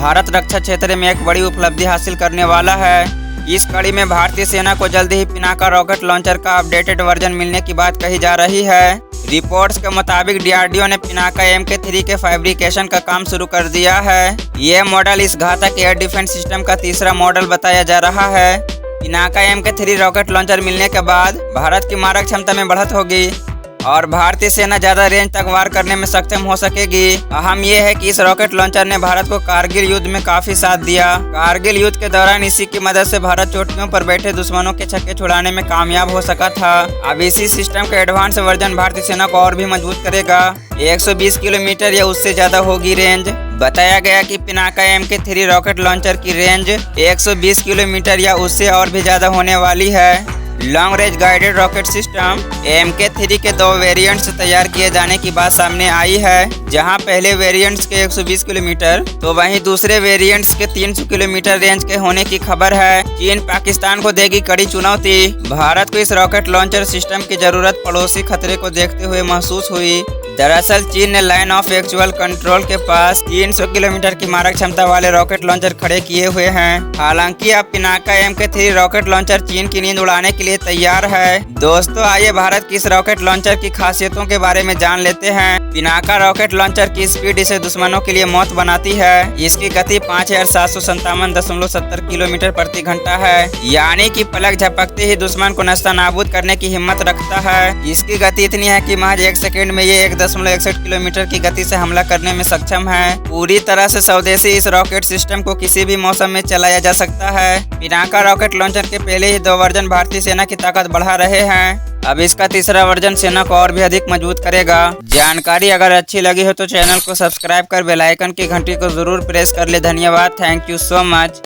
भारत रक्षा क्षेत्र में एक बड़ी उपलब्धि हासिल करने वाला है। इस कड़ी में भारतीय सेना को जल्द ही पिनाका रॉकेट लॉन्चर का अपडेटेड वर्जन मिलने की बात कही जा रही है। रिपोर्ट्स के मुताबिक डीआरडीओ ने पिनाका MK3 के फैब्रिकेशन का काम शुरू कर दिया है। यह मॉडल इस घातक एयर डिफेंस सिस्टम का तीसरा मॉडल बताया जा रहा है। पिनाका MK3 रॉकेट लॉन्चर मिलने के बाद भारत की मारक क्षमता में बढ़त होगी और भारतीय सेना ज्यादा रेंज तक वार करने में सक्षम हो सकेगी। अहम यह है कि इस रॉकेट लॉन्चर ने भारत को कारगिल युद्ध में काफी साथ दिया। कारगिल युद्ध के दौरान इसी की मदद से भारत चोटियों पर बैठे दुश्मनों के छक्के छुड़ाने में कामयाब हो सका था। अब इसी सिस्टम का एडवांस वर्जन भारतीय सेना को और भी मजबूत करेगा। 120 किलोमीटर या उससे ज्यादा होगी रेंज। बताया गया कि पिनाका MK3 रॉकेट लॉन्चर की रेंज 120 किलोमीटर या उससे और भी ज्यादा होने वाली है। Long range guided rocket system MK3 के 2 वेरिएंट्स तैयार किए जाने की बात सामने आई है, जहां पहले वेरिएंट्स के 120 किलोमीटर तो वहीं दूसरे वेरिएंट्स के 300 किलोमीटर रेंज के होने की खबर है। चीन पाकिस्तान को देगी कड़ी चुनौती। भारत को इस रॉकेट लॉन्चर सिस्टम की जरूरत पड़ोसी खतरे को देखते हुए महसूस हुई। दरअसल चीन ने लाइन ऑफ एक्चुअल कंट्रोल के पास 300 किलोमीटर की मारक क्षमता वाले रॉकेट लॉन्चर खड़े किए हुए हैं। हालांकि अब पिनाका MK3 रॉकेट लॉन्चर चीन की नींद उड़ाने के लिए तैयार है। दोस्तों, आइए भारत की इस रॉकेट लॉन्चर की खासियतों के बारे में जान लेते हैं। पिनाका रॉकेट लॉन्चर की स्पीड इसे दुश्मनों के लिए मौत बनाती है। इसकी गति 5757.70 किलोमीटर प्रति घंटा है, यानी कि पलक झपकते ही दुश्मन को नस्तानाबूद करने की हिम्मत रखता है। इसकी गति इतनी है कि महज 1 सेकेंड में ये 1.61 किलोमीटर की गति से हमला करने में सक्षम है। पूरी तरह से स्वदेशी इस रॉकेट सिस्टम को किसी भी मौसम में चलाया जा सकता है। पिनाका रॉकेट लॉन्चर के पहले ही 2 वर्जन भारतीय सेना की ताकत बढ़ा रहे हैं। अब इसका तीसरा वर्जन सेना को और भी अधिक मजबूत करेगा। जानकारी अगर अच्छी लगी हो तो चैनल को सब्सक्राइब कर बेल आइकन की घंटी को जरूर प्रेस कर ले। धन्यवाद। Thank you so much.